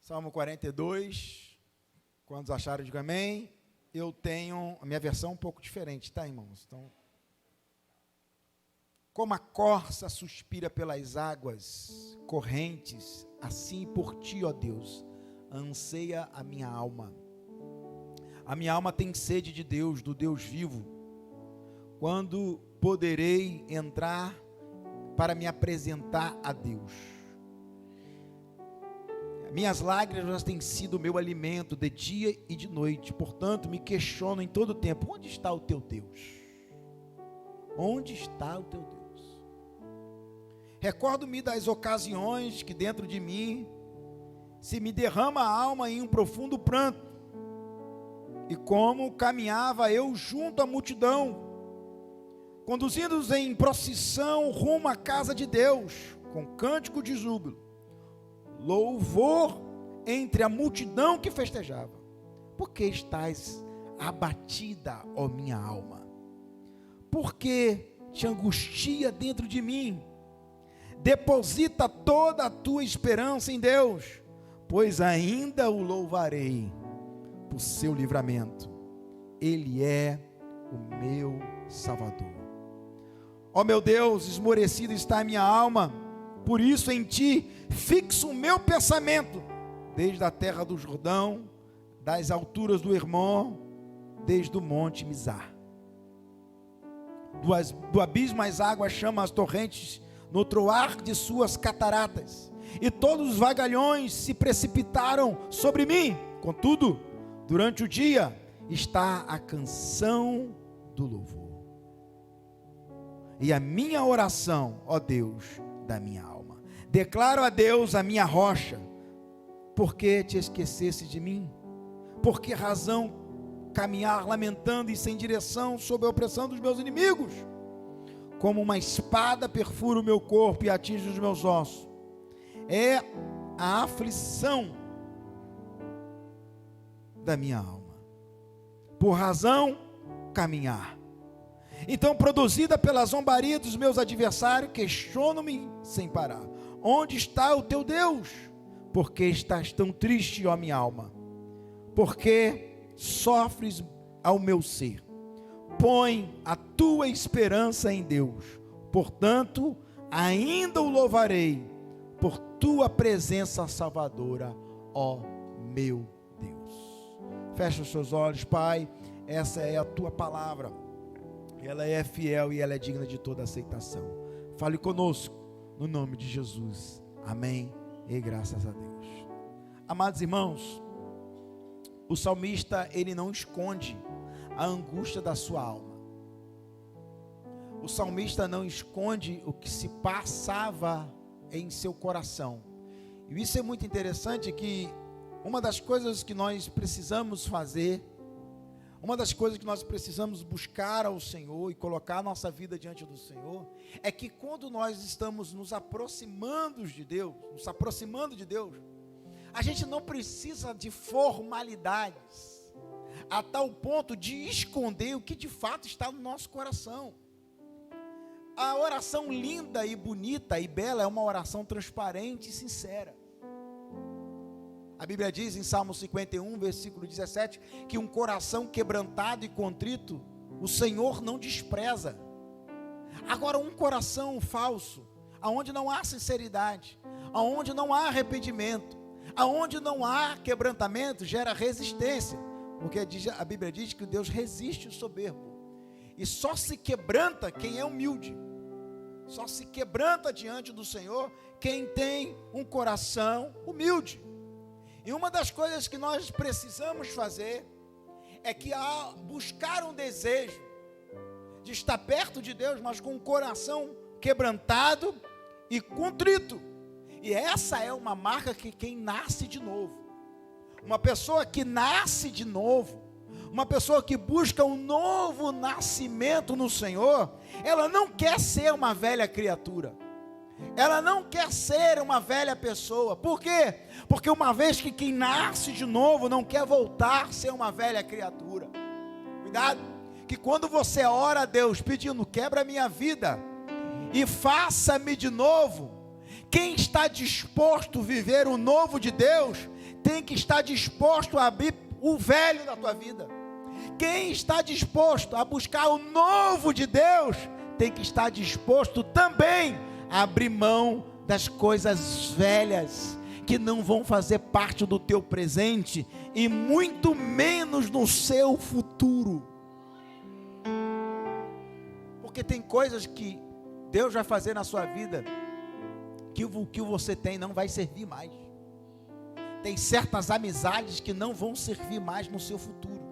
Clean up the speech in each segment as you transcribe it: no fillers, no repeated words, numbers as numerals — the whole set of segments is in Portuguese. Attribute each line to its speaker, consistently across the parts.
Speaker 1: Salmo 42, quantos acharam, digam amém. Eu tenho a minha versão um pouco diferente, tá, irmãos? Então, como a corça suspira pelas águas correntes, assim por ti, ó Deus, anseia a minha alma. A minha alma tem sede de Deus, do Deus vivo. Quando poderei entrar para me apresentar a Deus? Minhas lágrimas têm sido meu alimento de dia e de noite, portanto me questiono em todo tempo: onde está o teu Deus? Onde está o teu Deus? Recordo-me das ocasiões que dentro de mim se me derrama a alma em um profundo pranto, e como caminhava eu junto à multidão, conduzindo-os em procissão rumo à casa de Deus, com cântico de júbilo, louvor entre a multidão que festejava. Por que estás abatida, ó minha alma? Por que te angustia dentro de mim? Deposita toda a tua esperança em Deus, pois ainda o louvarei por seu livramento. Ele é o meu Salvador. Ó meu Deus, esmorecida está a minha alma, por isso em ti fixo o meu pensamento, desde a terra do Jordão, das alturas do Hermon, desde o monte Mizar. Do abismo as águas chamam as torrentes, no troar de suas cataratas, e todos os vagalhões se precipitaram sobre mim. Contudo, durante o dia está a canção do louvor, e a minha oração, ó Deus, da minha alma. Declaro a Deus a minha rocha. Por que te esquecesse de mim? Por que razão caminhar lamentando e sem direção sob a opressão dos meus inimigos? Como uma espada perfura o meu corpo e atinge os meus ossos. É a aflição da minha alma. Por razão caminhar. Então, produzida pela zombaria dos meus adversários, questiono-me sem parar: onde está o teu Deus? Por que estás tão triste, ó minha alma? Por que sofres ao meu ser? Põe a tua esperança em Deus, portanto, ainda o louvarei por tua presença salvadora, ó meu Deus. Fecha os seus olhos, Pai. Essa é a tua palavra. Ela é fiel e ela é digna de toda aceitação. Fale conosco, no nome de Jesus. Amém e graças a Deus. Amados irmãos, o salmista, ele não esconde a angústia da sua alma. O salmista não esconde o que se passava em seu coração. E isso é muito interessante, que uma das coisas que nós precisamos fazer, uma das coisas que nós precisamos buscar ao Senhor e colocar a nossa vida diante do Senhor, é que quando nós estamos nos aproximando de Deus, a gente não precisa de formalidades, a tal ponto de esconder o que de fato está no nosso coração. A oração linda e bonita e bela é uma oração transparente e sincera. A Bíblia diz em Salmo 51, versículo 17, que um coração quebrantado e contrito, o Senhor não despreza. Agora, um coração falso, aonde não há sinceridade, aonde não há arrependimento, aonde não há quebrantamento, gera resistência, porque a Bíblia diz que Deus resiste o soberbo, e só se quebranta quem é humilde, só se quebranta diante do Senhor quem tem um coração humilde. E uma das coisas que nós precisamos fazer é que, ao buscar um desejo de estar perto de Deus, mas com o coração quebrantado e contrito. E essa é uma marca que quem nasce de novo, uma pessoa que nasce de novo, uma pessoa que busca um novo nascimento no Senhor, ela não quer ser uma velha criatura. Ela não quer ser uma velha pessoa. Por quê? Porque uma vez que quem nasce de novo não quer voltar a ser uma velha criatura. Cuidado, que quando você ora a Deus pedindo: quebra a minha vida e faça-me de novo, quem está disposto a viver o novo de Deus tem que estar disposto a abrir o velho da tua vida. Quem está disposto a buscar o novo de Deus, tem que estar disposto também a abrir mão das coisas velhas, que não vão fazer parte do teu presente, e muito menos no seu futuro. Porque tem coisas que Deus vai fazer na sua vida, que o que você tem não vai servir mais. Tem certas amizades que não vão servir mais no seu futuro.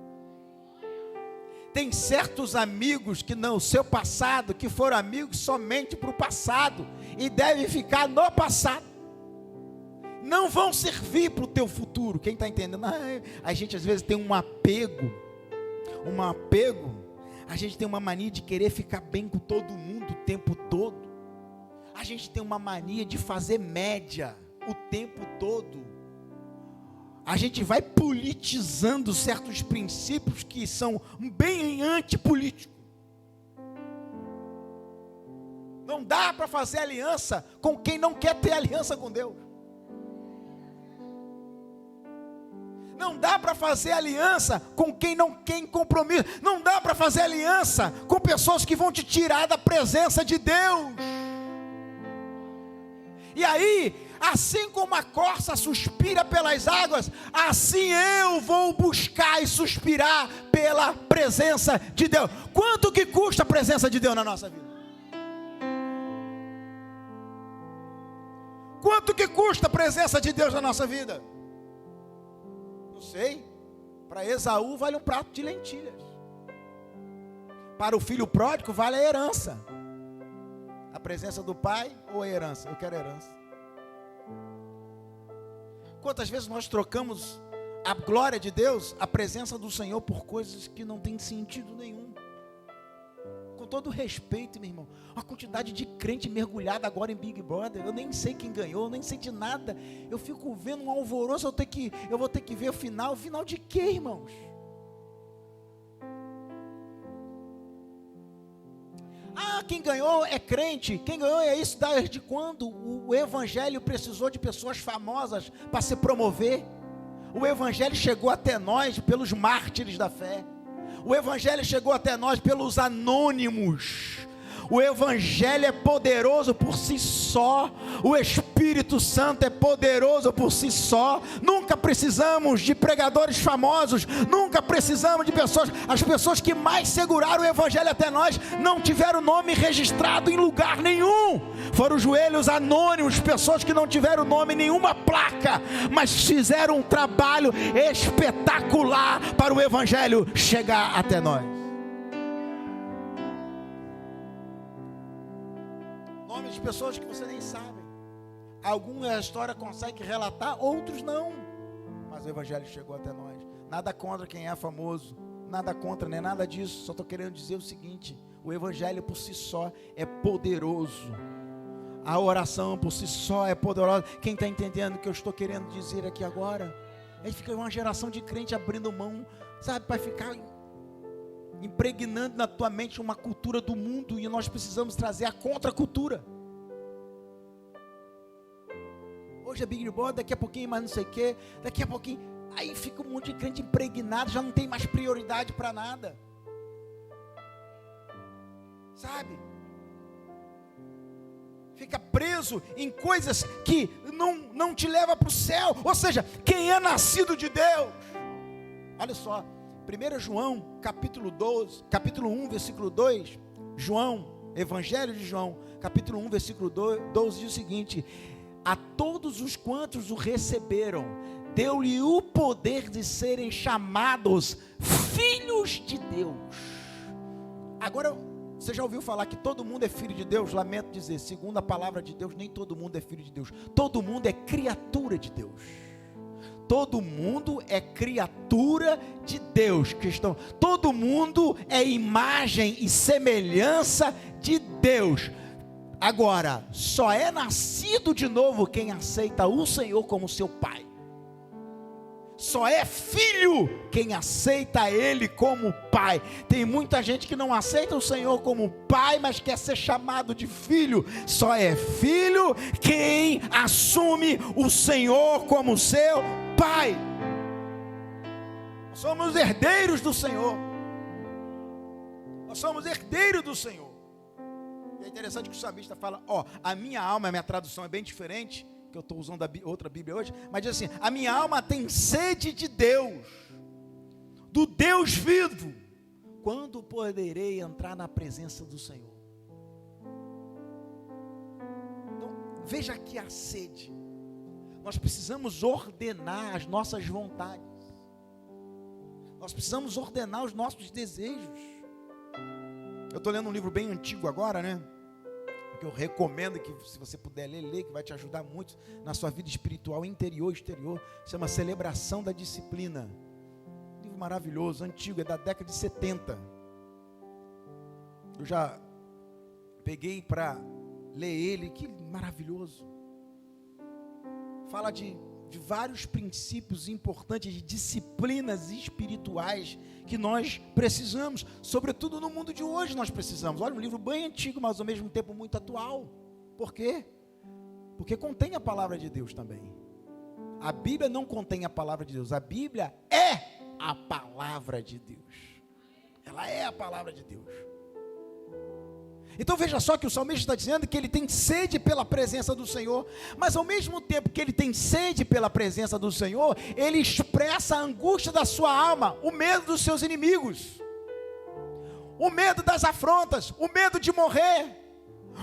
Speaker 1: Tem certos amigos que no seu passado, que foram amigos somente para o passado, e devem ficar no passado. Não vão servir para o teu futuro. Quem está entendendo? A gente às vezes tem um apego. A gente tem uma mania de querer ficar bem com todo mundo o tempo todo. A gente tem uma mania de fazer média o tempo todo. A gente vai politizando certos princípios que são bem antipolíticos. Não dá para fazer aliança com quem não quer ter aliança com Deus. Não dá para fazer aliança com quem não tem compromisso. Não dá para fazer aliança com pessoas que vão te tirar da presença de Deus. E aí, assim como a corça suspira pelas águas, assim eu vou buscar e suspirar pela presença de Deus. Quanto que custa a presença de Deus na nossa vida? Quanto que custa a presença de Deus na nossa vida? Não sei. Para Esaú vale um prato de lentilhas. Para o filho pródigo vale a herança. A presença do pai ou a herança? Eu quero a herança. Quantas vezes nós trocamos a glória de Deus, a presença do Senhor, por coisas que não tem sentido nenhum? Com todo respeito, meu irmão, a quantidade de crente mergulhada agora em Big Brother, eu nem sei quem ganhou, eu nem sei de nada. Eu fico vendo um alvoroço, eu vou ter que ver o final de quê, irmãos? Quem ganhou é crente, quem ganhou é isso. Desde quando o evangelho precisou de pessoas famosas para se promover? O evangelho chegou até nós pelos mártires da fé. O evangelho chegou até nós pelos anônimos. O evangelho é poderoso por si só. O Espírito Santo é poderoso por si só. Nunca precisamos de pregadores famosos. Nunca precisamos de pessoas. As pessoas que mais seguraram o evangelho até nós não tiveram nome registrado em lugar nenhum. Foram joelhos anônimos, pessoas que não tiveram nome em nenhuma placa, mas fizeram um trabalho espetacular para o evangelho chegar até nós. De pessoas que você nem sabe. Alguns a história consegue relatar, outros não. Mas o evangelho chegou até nós. Nada contra quem é famoso, nada contra, nem nada disso. Só estou querendo dizer o seguinte: o evangelho por si só é poderoso. A oração por si só é poderosa. Quem está entendendo o que eu estou querendo dizer aqui agora? Aí fica uma geração de crente abrindo mão, sabe, para ficar impregnando na tua mente uma cultura do mundo, e nós precisamos trazer a contracultura. Hoje é Big Brother, daqui a pouquinho mais não sei o que, daqui a pouquinho, aí fica um monte de crente impregnado, já não tem mais prioridade para nada, sabe? Fica preso em coisas que não te levam para o céu. Ou seja, quem é nascido de Deus, olha só, 1 João, capítulo 1, versículo 2, Evangelho de João, capítulo 1, versículo 12, diz o seguinte: a todos os quantos o receberam, deu-lhe o poder de serem chamados filhos de Deus. Agora, você já ouviu falar que todo mundo é filho de Deus? Lamento dizer, segundo a palavra de Deus, nem todo mundo é filho de Deus. Todo mundo é criatura de Deus. Todo mundo é criatura de Deus, cristão. Todo mundo é imagem e semelhança de Deus. Agora, só é nascido de novo quem aceita o Senhor como seu Pai. Só é filho quem aceita Ele como Pai. Tem muita gente que não aceita o Senhor como Pai, mas quer ser chamado de filho. Só é filho quem assume o Senhor como seu Pai. Nós somos herdeiros do Senhor. Nós somos herdeiros do Senhor. E é interessante que o salmista fala, a minha alma, a minha tradução é bem diferente, que eu estou usando outra Bíblia hoje, mas diz assim, a minha alma tem sede de Deus, do Deus vivo. Quando poderei entrar na presença do Senhor? Então, veja aqui a sede. Nós precisamos ordenar as nossas vontades. Nós precisamos ordenar os nossos desejos. Eu estou lendo um livro bem antigo agora, né? Que eu recomendo que, se você puder ler, que vai te ajudar muito na sua vida espiritual, interior e exterior. Chama Celebração da Disciplina. Um livro maravilhoso, antigo, é da década de 70. Eu já peguei para ler ele, que maravilhoso. Fala de vários princípios importantes, de disciplinas espirituais que nós precisamos, sobretudo no mundo de hoje nós precisamos. Olha, um livro bem antigo, mas ao mesmo tempo muito atual. Por quê? Porque contém a palavra de Deus também. A Bíblia não contém a palavra de Deus, a Bíblia é a palavra de Deus. Ela é a palavra de Deus. Então veja só que o salmista está dizendo que ele tem sede pela presença do Senhor, mas ao mesmo tempo que ele tem sede pela presença do Senhor, ele expressa a angústia da sua alma, o medo dos seus inimigos, o medo das afrontas, o medo de morrer,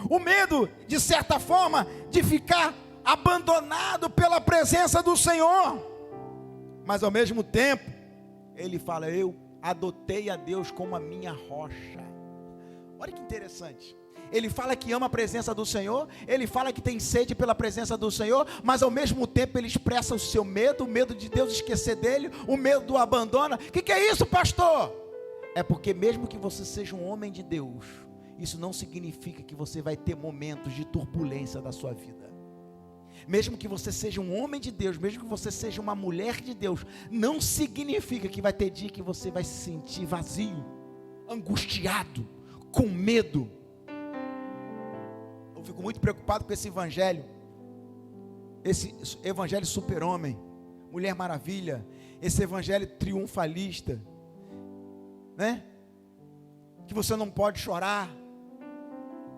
Speaker 1: o medo, de certa forma, de ficar abandonado pela presença do Senhor. Mas ao mesmo tempo, ele fala, eu adotei a Deus como a minha rocha. Olha que interessante, ele fala que ama a presença do Senhor, ele fala que tem sede pela presença do Senhor, mas ao mesmo tempo ele expressa o seu medo, o medo de Deus esquecer dele, o medo do abandono. O que é isso, pastor? É porque mesmo que você seja um homem de Deus, isso não significa que você vai ter momentos de turbulência da sua vida. Mesmo que você seja um homem de Deus, mesmo que você seja uma mulher de Deus, não significa que vai ter dia que você vai se sentir vazio, angustiado, com medo. Eu fico muito preocupado com esse evangelho super-homem, Mulher Maravilha, esse evangelho triunfalista, né? Que você não pode chorar.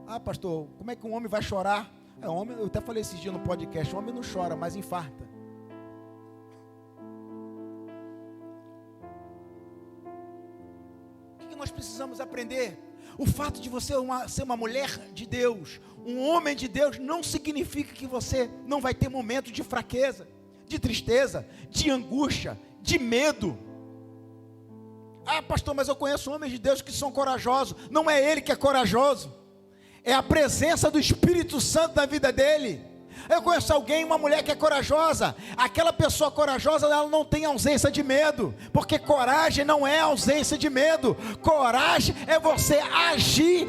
Speaker 1: Ah, pastor, como é que um homem vai chorar? Homem, eu até falei esses dias no podcast, o homem não chora, mas infarta. O que nós precisamos aprender? O fato de você ser uma mulher de Deus, um homem de Deus, não significa que você não vai ter momentos de fraqueza, de tristeza, de angústia, de medo. Ah, pastor, mas eu conheço homens de Deus que são corajosos. Não é ele que é corajoso, é a presença do Espírito Santo na vida dele. Eu conheço alguém, uma mulher que é corajosa. Aquela pessoa corajosa, ela não tem ausência de medo, porque coragem não é ausência de medo. Coragem é você agir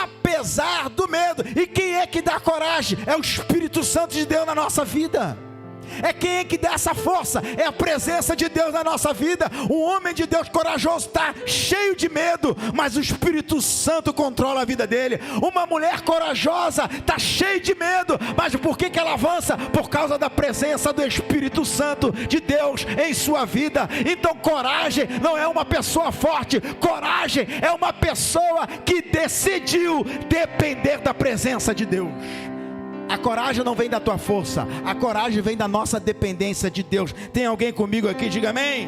Speaker 1: apesar do medo. E quem é que dá coragem? É o Espírito Santo de Deus na nossa vida. É quem é que dá essa força? É a presença de Deus na nossa vida. Um homem de Deus corajoso está cheio de medo, mas o Espírito Santo controla a vida dele. Uma mulher corajosa está cheia de medo, mas por que ela avança? Por causa da presença do Espírito Santo de Deus em sua vida. Então coragem não é uma pessoa forte, coragem é uma pessoa que decidiu depender da presença de Deus. A coragem não vem da tua força, a coragem vem da nossa dependência de Deus. Tem alguém comigo aqui? Diga amém.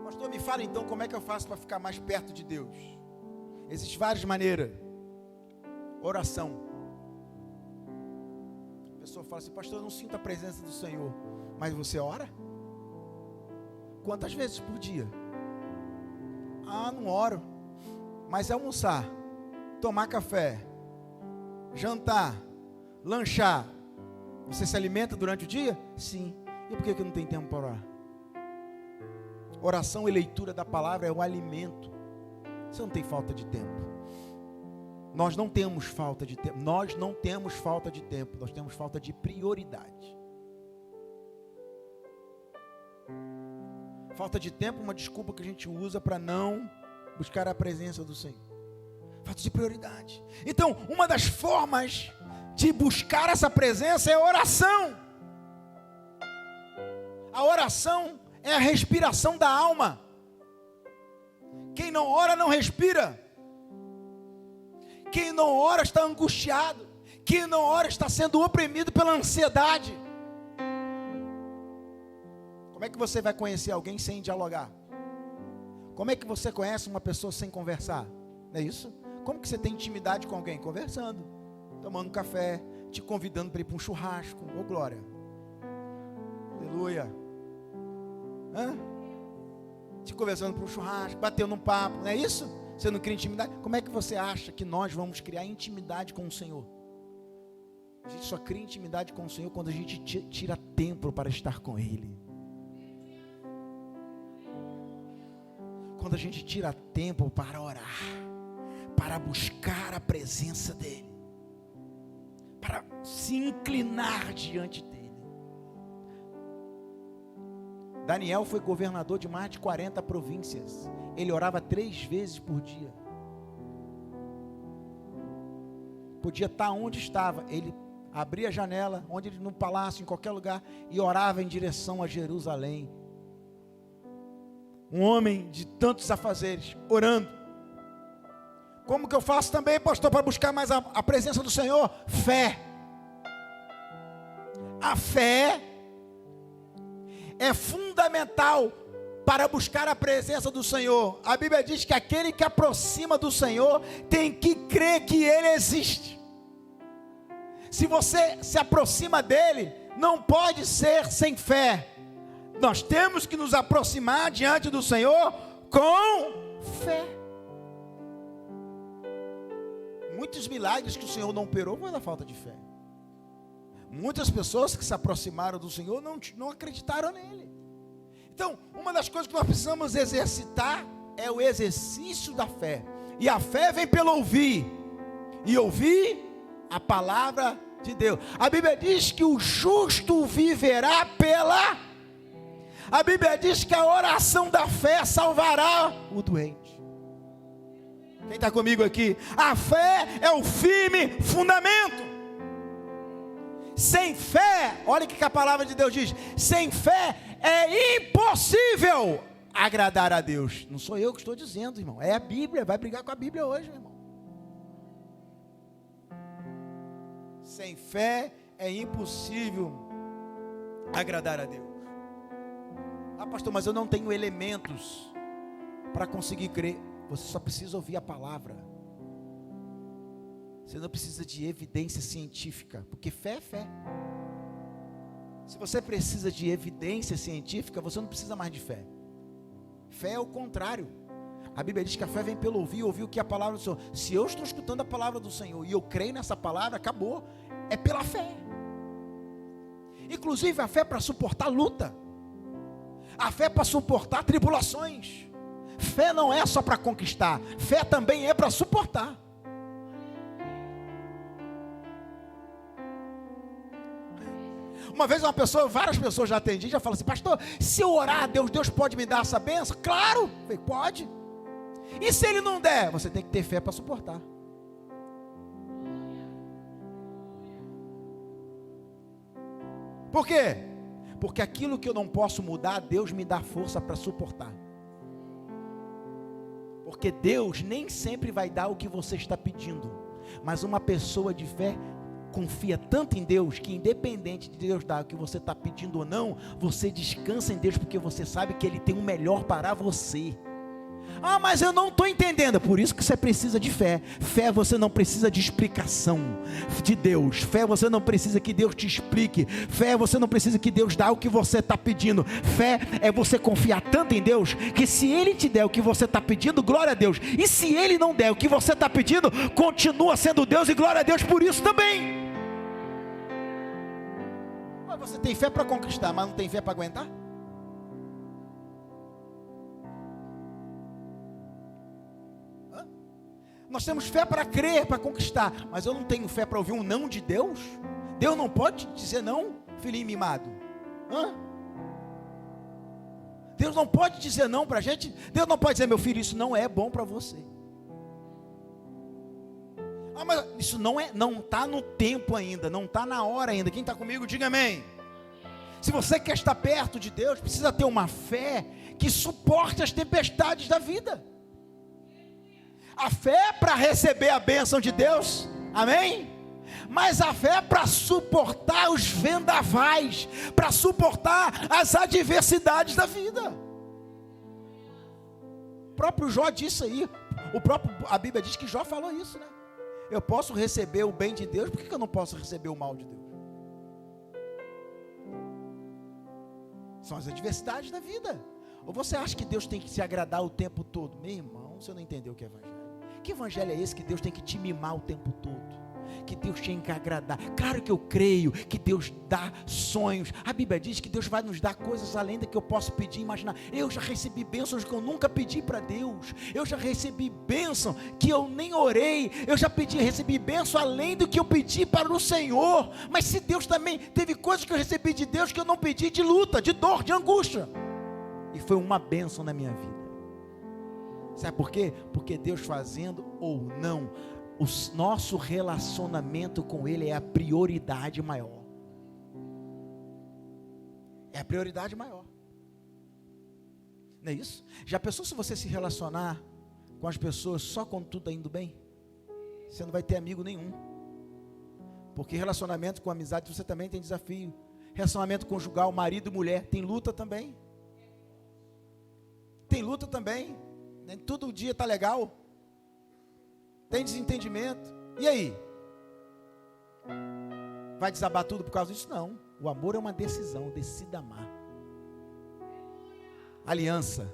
Speaker 1: Pastor, me fala então como é que eu faço para ficar mais perto de Deus. Existem várias maneiras. Oração. A pessoa fala assim, pastor, eu não sinto a presença do Senhor. Mas você ora? Quantas vezes por dia? Ah, não oro. Mas é almoçar, tomar café, jantar, lanchar, você se alimenta durante o dia? Sim. E por que não tem tempo para orar? Oração e leitura da palavra é o alimento. Você não tem falta de tempo. Nós não temos falta de tempo. Nós não temos falta de tempo. Nós temos falta de prioridade. Falta de tempo é uma desculpa que a gente usa para não buscar a presença do Senhor. Falta de prioridade. Então, uma das formas de buscar essa presença é oração. A oração é a respiração da alma. Quem não ora não respira. Quem não ora está angustiado. Quem não ora está sendo oprimido pela ansiedade. Como é que você vai conhecer alguém sem dialogar? Como é que você conhece uma pessoa sem conversar? Não é isso? Como que você tem intimidade com alguém? Conversando, tomando café, te convidando para ir para um churrasco. Ô glória. Aleluia. Te conversando para um churrasco, batendo um papo, não é isso? Você não cria intimidade? Como é que você acha que nós vamos criar intimidade com o Senhor? A gente só cria intimidade com o Senhor quando a gente tira tempo para estar com Ele. Quando a gente tira tempo para orar, para buscar a presença dEle, para se inclinar diante dEle. Daniel foi governador de mais de 40 províncias. Ele orava 3 vezes por dia. Podia estar onde estava. Ele abria a janela, onde ele, no palácio, em qualquer lugar, e orava em direção a Jerusalém. Um homem de tantos afazeres, orando. Como que eu faço também, pastor, para buscar mais a presença do Senhor? Fé. A fé é fundamental para buscar a presença do Senhor. A Bíblia diz que aquele que aproxima do Senhor tem que crer que Ele existe. Se você se aproxima dEle, não pode ser sem fé. Nós temos que nos aproximar diante do Senhor com fé. Muitos milagres que o Senhor não operou foi da falta de fé. Muitas pessoas que se aproximaram do Senhor não acreditaram nele. Então, uma das coisas que nós precisamos exercitar é o exercício da fé. E a fé vem pelo ouvir. E ouvir a palavra de Deus. A Bíblia diz que o justo viverá pela... A Bíblia diz que a oração da fé salvará o doente. Quem está comigo aqui? A fé é o firme fundamento. Sem fé, olha o que a palavra de Deus diz: sem fé é impossível agradar a Deus. Não sou eu que estou dizendo, irmão, é a Bíblia. Vai brigar com a Bíblia hoje, meu irmão. Sem fé é impossível agradar a Deus. Ah, pastor, mas eu não tenho elementos para conseguir crer. Você só precisa ouvir a palavra. Você não precisa de evidência científica, porque fé é fé. Se você precisa de evidência científica, você não precisa mais de fé. Fé é o contrário. A Bíblia diz que a fé vem pelo ouvir o que é a palavra do Senhor. Se eu estou escutando a palavra do Senhor e eu creio nessa palavra, acabou. É pela fé. Inclusive a fé para suportar luta. A fé para suportar tribulações. Fé não é só para conquistar, fé também é para suportar. Uma vez várias pessoas já atendi, já falaram assim: pastor, se eu orar a Deus, Deus pode me dar essa bênção? Claro, pode. E se Ele não der? Você tem que ter fé para suportar. Por quê? Porque aquilo que eu não posso mudar, Deus me dá força para suportar. Porque Deus nem sempre vai dar o que você está pedindo. Mas uma pessoa de fé confia tanto em Deus, que independente de Deus dar o que você está pedindo ou não, você descansa em Deus, porque você sabe que Ele tem o melhor para você. Ah, mas eu não estou entendendo. Por isso que você precisa de fé. Fé, você não precisa de explicação de Deus. Fé, você não precisa que Deus te explique. Fé, você não precisa que Deus dá o que você está pedindo. Fé é você confiar tanto em Deus, que se Ele te der o que você está pedindo, glória a Deus. E se Ele não der o que você está pedindo, continua sendo Deus, e glória a Deus por isso também. Mas você tem fé para conquistar, mas não tem fé para aguentar? Nós temos fé para crer, para conquistar, mas eu não tenho fé para ouvir um não de Deus? Deus não pode dizer não, filhinho mimado? Deus não pode dizer não para a gente? Deus não pode dizer: meu filho, isso não é bom para você. Ah, mas isso não está no tempo ainda, não está na hora ainda. Quem está comigo, diga amém. Se você quer estar perto de Deus, precisa ter uma fé que suporte as tempestades da vida. A fé é para receber a bênção de Deus, amém? Mas a fé é para suportar os vendavais, para suportar as adversidades da vida. O próprio Jó disse aí, a Bíblia diz que Jó falou isso, né? Eu posso receber o bem de Deus, por que eu não posso receber o mal de Deus? São as adversidades da vida. Ou você acha que Deus tem que se agradar o tempo todo? Meu irmão, você não entendeu o que é evangelho. Que evangelho é esse que Deus tem que te mimar o tempo todo? Que Deus tem que agradar. Claro que eu creio que Deus dá sonhos. A Bíblia diz que Deus vai nos dar coisas além do que eu posso pedir e imaginar. Eu já recebi bênçãos que eu nunca pedi para Deus. Eu já recebi bênção que eu nem orei. Eu já recebi bênção além do que eu pedi para o Senhor. Mas se Deus também teve coisas que eu recebi de Deus que eu não pedi, de luta, de dor, de angústia. E foi uma bênção na minha vida. Sabe por quê? Porque Deus fazendo ou não, o nosso relacionamento com Ele é a prioridade maior. É a prioridade maior. Não é isso? Já pensou se você se relacionar com as pessoas só quando tudo está indo bem? Você não vai ter amigo nenhum. Porque relacionamento com amizade você também tem desafio. Relacionamento conjugal, marido e mulher, tem luta também. Tem luta também. Nem todo dia está legal. Tem desentendimento. E aí? Vai desabar tudo por causa disso? Não. O amor é uma decisão. Decida amar. Aliança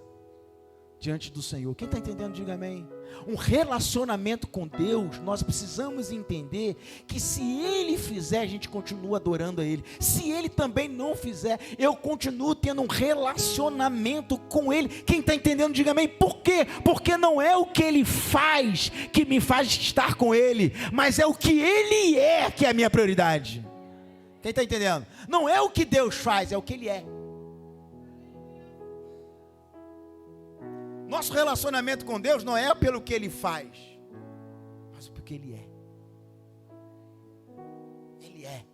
Speaker 1: diante do Senhor. Quem está entendendo, diga amém. Um relacionamento com Deus, nós precisamos entender que se Ele fizer, a gente continua adorando a Ele. Se Ele também não fizer, eu continuo tendo um relacionamento com Ele. Quem está entendendo, diga amém. Por quê? Porque não é o que Ele faz que me faz estar com Ele, mas é o que Ele é que é a minha prioridade. Quem está entendendo? Não é o que Deus faz, é o que Ele é. Nosso relacionamento com Deus não é pelo que Ele faz, mas pelo que Ele é. Ele é.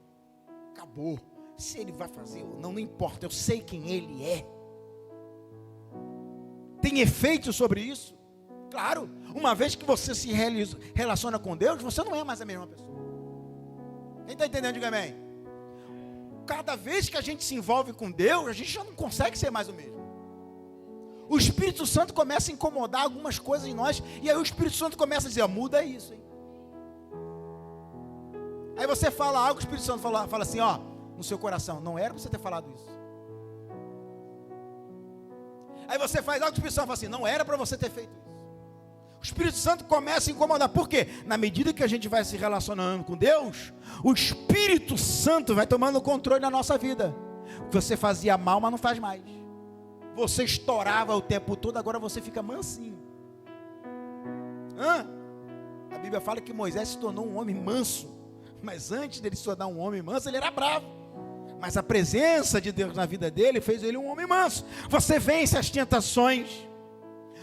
Speaker 1: Acabou. Se Ele vai fazer ou não, não importa. Eu sei quem Ele é. Tem efeito sobre isso? Claro. Uma vez que você se relaciona com Deus, você não é mais a mesma pessoa. Quem está entendendo, diga amém. Cada vez que a gente se envolve com Deus, a gente já não consegue ser mais o mesmo. O Espírito Santo começa a incomodar algumas coisas em nós, e aí o Espírito Santo começa a dizer, muda isso, hein? Aí você fala algo, o Espírito Santo fala assim, ó, no seu coração, não era para você ter falado isso. Aí você faz algo, o Espírito Santo fala assim, não era para você ter feito isso. O Espírito Santo começa a incomodar, por quê? Na medida que a gente vai se relacionando com Deus, o Espírito Santo vai tomando controle da nossa vida. Você fazia mal, mas não faz mais. Você estourava o tempo todo, agora você fica mansinho. A Bíblia fala que Moisés se tornou um homem manso, mas antes dele se tornar um homem manso, ele era bravo. Mas a presença de Deus na vida dele fez ele um homem manso. Você vence as tentações,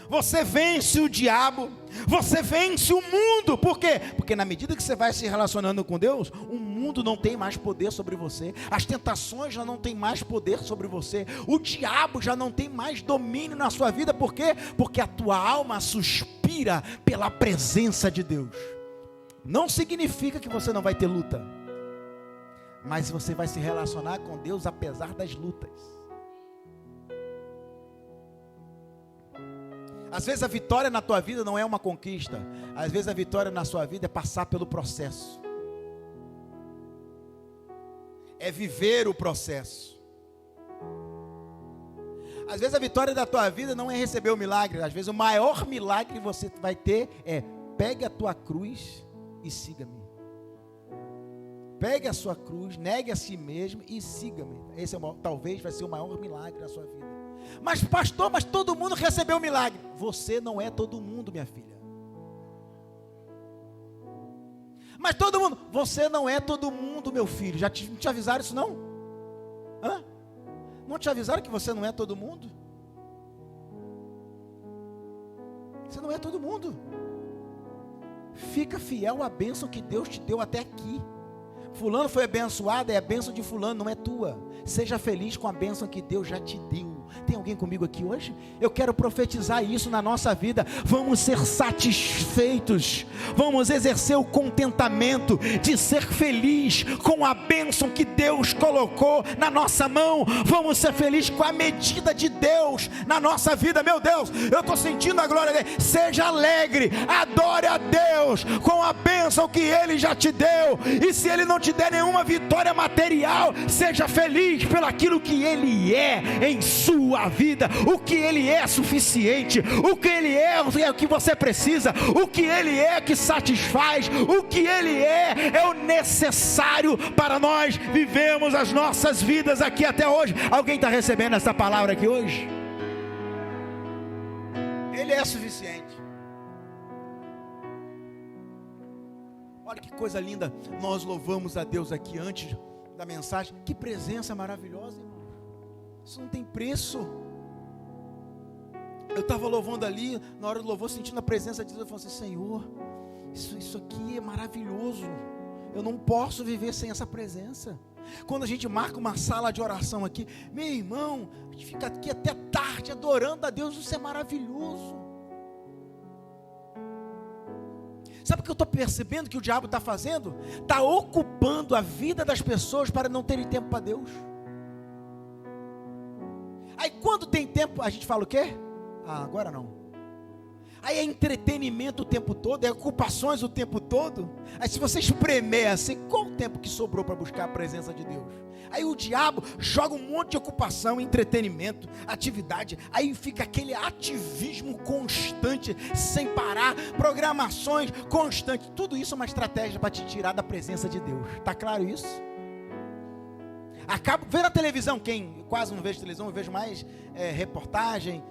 Speaker 1: você vence o diabo, você vence o mundo. Por quê? Porque na medida que você vai se relacionando com Deus, o mundo não tem mais poder sobre você, as tentações já não tem mais poder sobre você, o diabo já não tem mais domínio na sua vida. Por quê? Porque a tua alma suspira pela presença de Deus. Não significa que você não vai ter luta, mas você vai se relacionar com Deus apesar das lutas. Às vezes a vitória na tua vida não é uma conquista. Às vezes a vitória na sua vida é passar pelo processo. É viver o processo. Às vezes a vitória da tua vida não é receber o milagre. Às vezes o maior milagre que você vai ter é: pegue a tua cruz e siga-me. Pegue a sua cruz, negue a si mesmo e siga-me. Esse talvez vai ser o maior milagre da sua vida. Mas pastor, mas todo mundo recebeu o milagre. Você não é todo mundo, minha filha. Mas todo mundo, você não é todo mundo, meu filho. Já te avisaram isso não? Não te avisaram que você não é todo mundo? Você não é todo mundo. Fica fiel à bênção que Deus te deu até aqui. Fulano foi abençoado, é a bênção de fulano, não é tua. Seja feliz com a bênção que Deus já te deu. Tem alguém comigo aqui hoje? Eu quero profetizar isso na nossa vida. Vamos ser satisfeitos, vamos exercer o contentamento de ser feliz com a bênção que Deus colocou na nossa mão. Vamos ser felizes com a medida de Deus na nossa vida. Meu Deus, eu estou sentindo a glória dele. Seja alegre, adore a Deus com a bênção que Ele já te deu. E se Ele não te der nenhuma vitória material, seja feliz pelo aquilo que Ele é em sua vida. O que Ele é suficiente, o que Ele é o que você precisa, o que Ele é que satisfaz, o que Ele é o necessário para nós vivemos as nossas vidas aqui até hoje. Alguém está recebendo essa palavra aqui hoje? Ele é suficiente. Olha que coisa linda, nós louvamos a Deus aqui antes da mensagem. Que presença maravilhosa, irmão. Isso não tem preço. Eu estava louvando ali, na hora do louvor, sentindo a presença de Deus. Eu falei assim: Senhor, isso aqui é maravilhoso. Eu não posso viver sem essa presença. Quando a gente marca uma sala de oração aqui, meu irmão, a gente fica aqui até tarde adorando a Deus. Isso é maravilhoso. Sabe o que eu estou percebendo que o diabo está fazendo? Está ocupando a vida das pessoas para não terem tempo para Deus. Aí quando tem tempo, a gente fala o quê? Agora não. Aí é entretenimento o tempo todo, é ocupações o tempo todo. Aí se você espremer assim, qual o tempo que sobrou para buscar a presença de Deus? Aí o diabo joga um monte de ocupação, entretenimento, atividade. Aí fica aquele ativismo constante, sem parar, programações constantes. Tudo isso é uma estratégia para te tirar da presença de Deus. Está claro isso? Acabo vendo a televisão. Quem quase não vejo televisão, eu vejo mais reportagem,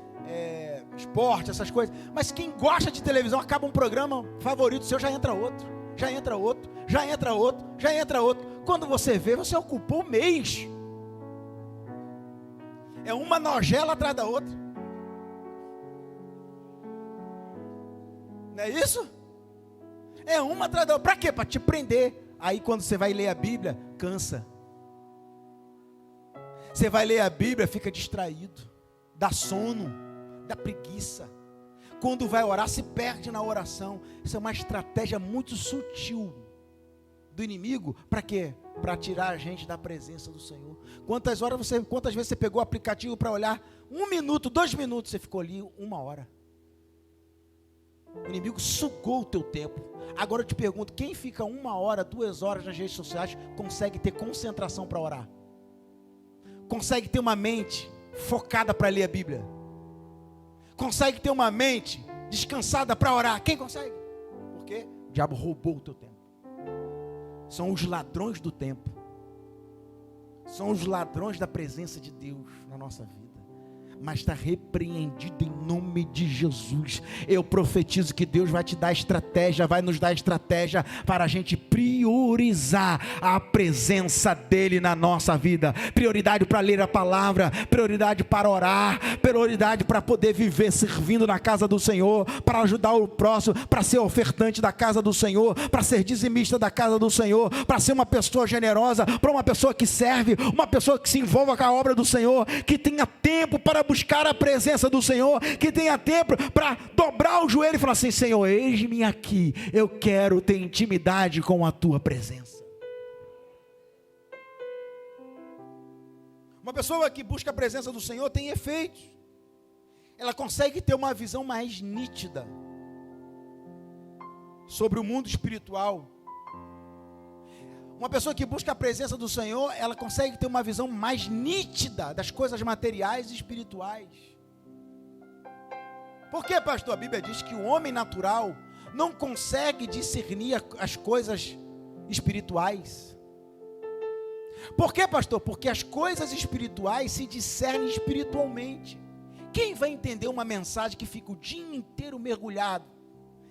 Speaker 1: esporte, essas coisas. Mas quem gosta de televisão, acaba um programa favorito seu, já entra outro, já entra outro, já entra outro, já entra outro. Quando você vê, você ocupou um mês. É uma novela atrás da outra. Não é isso? É uma atrás da outra. Para quê? Para te prender. Aí quando você vai ler a Bíblia, cansa. Você vai ler a Bíblia, fica distraído, dá sono, dá preguiça. Quando vai orar, se perde na oração. Isso é uma estratégia muito sutil do inimigo. Para quê? Para tirar a gente da presença do Senhor. Quantas vezes você pegou o aplicativo para olhar? 1 minuto, 2 minutos, você ficou ali 1 hora. O inimigo sugou o teu tempo. Agora eu te pergunto, quem fica 1 hora, 2 horas nas redes sociais, consegue ter concentração para orar? Consegue ter uma mente focada para ler a Bíblia? Consegue ter uma mente descansada para orar? Quem consegue? Porque o diabo roubou o teu tempo. São os ladrões do tempo. São os ladrões da presença de Deus na nossa vida. Mas está repreendido em nome de Jesus. Eu profetizo que Deus vai te dar estratégia, vai nos dar estratégia para a gente priorizar a presença dEle na nossa vida. Prioridade para ler a palavra, prioridade para orar, prioridade para poder viver servindo na casa do Senhor, para ajudar o próximo, para ser ofertante da casa do Senhor, para ser dizimista da casa do Senhor, para ser uma pessoa generosa, para uma pessoa que serve, uma pessoa que se envolva com a obra do Senhor, que tenha tempo para buscar a presença do Senhor, que tenha tempo para dobrar o joelho e falar assim: Senhor, eis-me aqui, eu quero ter intimidade com a tua presença. Uma pessoa que busca a presença do Senhor tem efeitos. Ela consegue ter uma visão mais nítida sobre o mundo espiritual. Uma pessoa que busca a presença do Senhor, ela consegue ter uma visão mais nítida das coisas materiais e espirituais. Por que, pastor? A Bíblia diz que o homem natural não consegue discernir as coisas espirituais. Por que, pastor? Porque as coisas espirituais se discernem espiritualmente. Quem vai entender uma mensagem que fica o dia inteiro mergulhado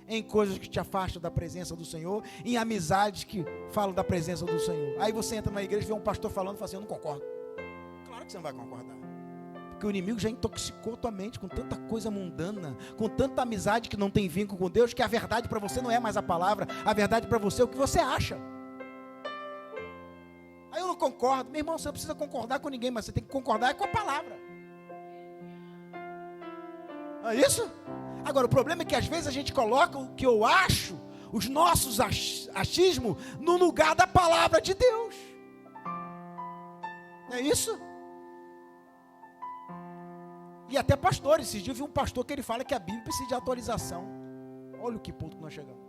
Speaker 1: em coisas que te afastam da presença do Senhor, em amizades que falam da presença do Senhor? Aí você entra na igreja e vê um pastor falando e fala assim: eu não concordo. Claro que você não vai concordar, Porque o inimigo já intoxicou tua mente com tanta coisa mundana, com tanta amizade que não tem vínculo com Deus, que a verdade para você não é mais a palavra, a verdade para você é o que você acha. Aí eu não concordo. Meu irmão, você não precisa concordar com ninguém, mas você tem que concordar com a palavra. Não é isso? Agora, o problema é que às vezes a gente coloca o que eu acho, os nossos achismos, no lugar da palavra de Deus. Não é isso? E até pastores, esses dias eu vi um pastor que ele fala que a Bíblia precisa de atualização. Olha o que ponto que nós chegamos.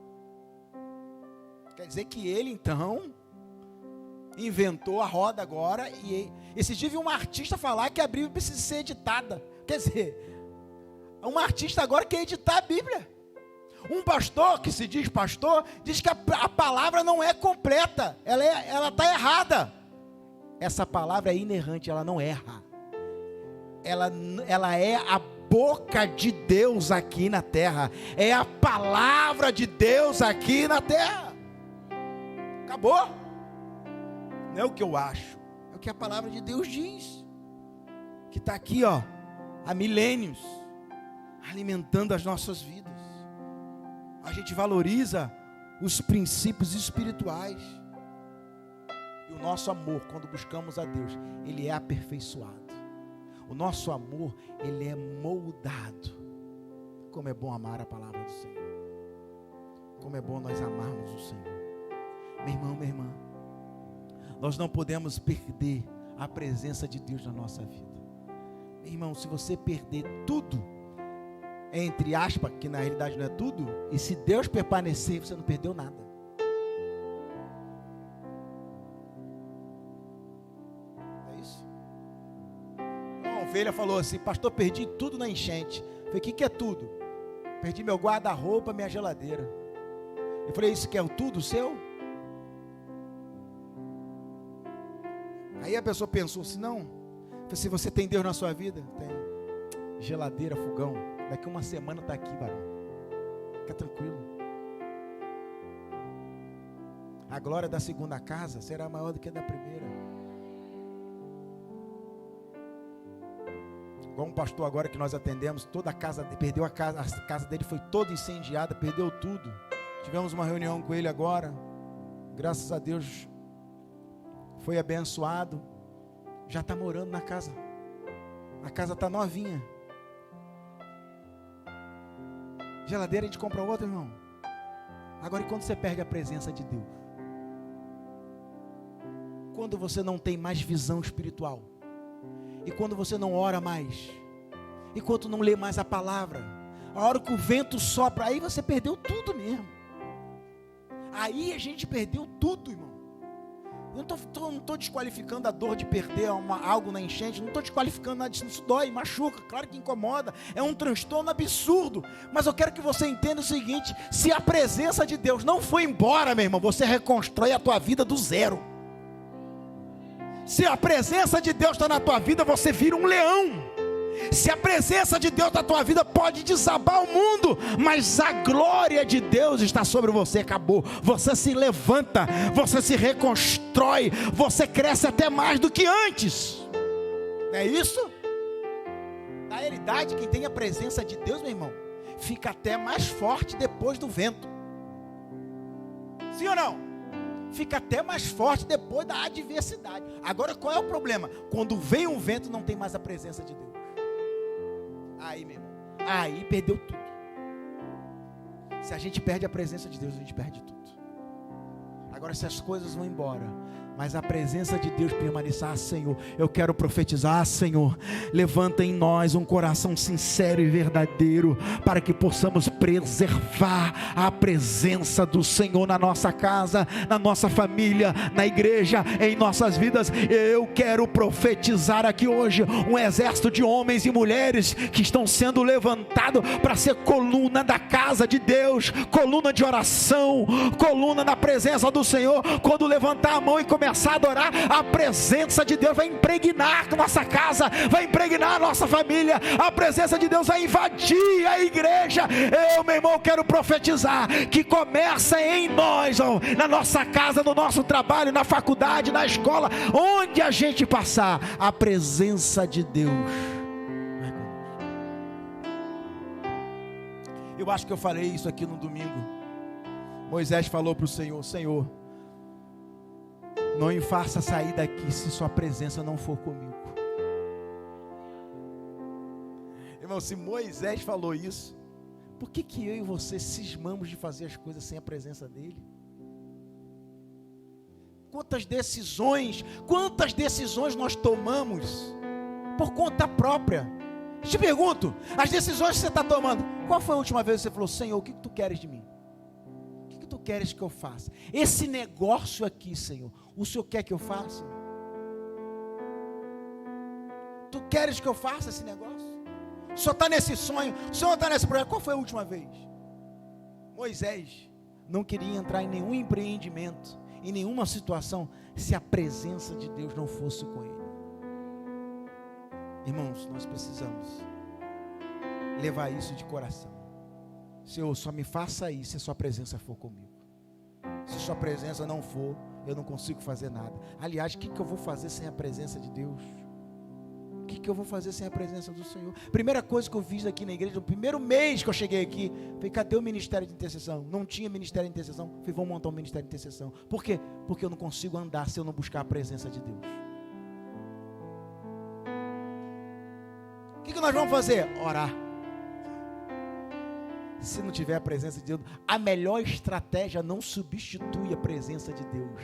Speaker 1: Quer dizer que ele então inventou a roda agora. E esses dias eu vi uma artista falar que a Bíblia precisa ser editada. Quer dizer, um artista agora quer editar a Bíblia. Um pastor que se diz pastor, diz que a palavra não é completa, ela está errada. Essa palavra é inerrante, ela não erra. Ela é a boca de Deus aqui na terra. É a palavra de Deus aqui na terra. Acabou. Não é o que eu acho, é o que a palavra de Deus diz. Que está aqui, ó, há milênios, alimentando as nossas vidas. A gente valoriza os princípios espirituais. E o nosso amor, quando buscamos a Deus, ele é aperfeiçoado. O nosso amor, ele é moldado. Como é bom amar a palavra do Senhor. Como é bom nós amarmos o Senhor. Meu irmão, minha irmã, nós não podemos perder a presença de Deus na nossa vida. Meu irmão, se você perder tudo, entre aspas, que na realidade não é tudo, e se Deus permanecer, você não perdeu nada. A ovelha falou assim: pastor, perdi tudo na enchente. Eu falei: o que é tudo? Perdi meu guarda-roupa, minha geladeira. Eu falei: isso que é o tudo seu? Aí a pessoa pensou assim: não. Eu falei: se você tem Deus na sua vida, tem geladeira, fogão, daqui uma semana está aqui, varão. Fica tranquilo. A glória da segunda casa será maior do que a da primeira. Igual um pastor agora que nós atendemos, toda a casa, perdeu a casa dele foi toda incendiada, perdeu tudo. Tivemos uma reunião com ele agora, graças a Deus, foi abençoado, já está morando na casa, a casa está novinha. Geladeira a gente compra outra, irmão. Agora, e quando você perde a presença de Deus? Quando você não tem mais visão espiritual? E quando você não ora mais? E quando não lê mais a palavra? A hora que o vento sopra, aí você perdeu tudo mesmo. Aí a gente perdeu tudo, irmão. Eu não estou desqualificando a dor de perder algo na enchente, não estou desqualificando nada disso, isso dói, machuca, claro que incomoda, é um transtorno absurdo, mas eu quero que você entenda o seguinte: se a presença de Deus não foi embora, meu irmão, você reconstrói a tua vida do zero. Se a presença de Deus está na tua vida, você vira um leão. Se a presença de Deus na tua vida, pode desabar o mundo, mas a glória de Deus está sobre você. Acabou, você se levanta, você se reconstrói, você cresce até mais do que antes. Não é isso? Na realidade, quem tem a presença de Deus, meu irmão, fica até mais forte depois do vento. Sim ou não? Fica até mais forte depois da adversidade. Agora, qual é o problema? Quando vem um vento, não tem mais a presença de Deus. Aí, meu irmão, aí perdeu tudo. Se a gente perde a presença de Deus, a gente perde tudo. Agora, se as coisas vão embora, mas a presença de Deus permanecer, Senhor, eu quero profetizar, Senhor, levanta em nós um coração sincero e verdadeiro, para que possamos preservar a presença do Senhor na nossa casa, na nossa família, na igreja, em nossas vidas. Eu quero profetizar aqui hoje um exército de homens e mulheres que estão sendo levantados para ser coluna da casa de Deus, coluna de oração, coluna na presença do Senhor. Quando levantar a mão e começar a adorar, a presença de Deus vai impregnar a nossa casa, vai impregnar a nossa família, a presença de Deus vai invadir a igreja. Eu, meu irmão, quero profetizar que começa em nós, na nossa casa, no nosso trabalho, na faculdade, na escola, onde a gente passar, a presença de Deus Eu acho que eu falei isso aqui no domingo. Moisés falou para o Senhor: Senhor, não me faça sair daqui se sua presença não for comigo. Irmão, se Moisés falou isso, por que eu e você cismamos de fazer as coisas sem a presença dele? Quantas decisões nós tomamos por conta própria? Te pergunto, as decisões que você está tomando, qual foi a última vez que você falou: Senhor, o que tu queres de mim? O que tu queres que eu faça? Esse negócio aqui, Senhor, o Senhor quer que eu faça? Tu queres que eu faça esse negócio? O Senhor está nesse sonho, o Senhor está nesse projeto. Qual foi a última vez? Moisés não queria entrar em nenhum empreendimento, em nenhuma situação, se a presença de Deus não fosse com ele. Irmãos, nós precisamos levar isso de coração. Senhor, só me faça isso se a sua presença for comigo. Se a sua presença não for, eu não consigo fazer nada. Aliás, o que eu vou fazer sem a presença de Deus? O que eu vou fazer sem a presença do Senhor? Primeira coisa que eu fiz aqui na igreja, no primeiro mês que eu cheguei aqui, falei: cadê o ministério de intercessão? Não tinha ministério de intercessão. Falei: vamos montar um ministério de intercessão. Por quê? Porque eu não consigo andar se eu não buscar a presença de Deus. O que nós vamos fazer? Orar. Se não tiver a presença de Deus, a melhor estratégia não substitui a presença de Deus.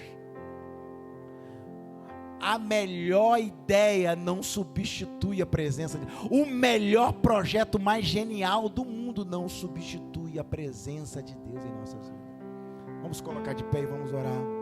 Speaker 1: A melhor ideia não substitui a presença de Deus. O melhor projeto mais genial do mundo não substitui a presença de Deus em nossas vidas. Vamos colocar de pé e vamos orar.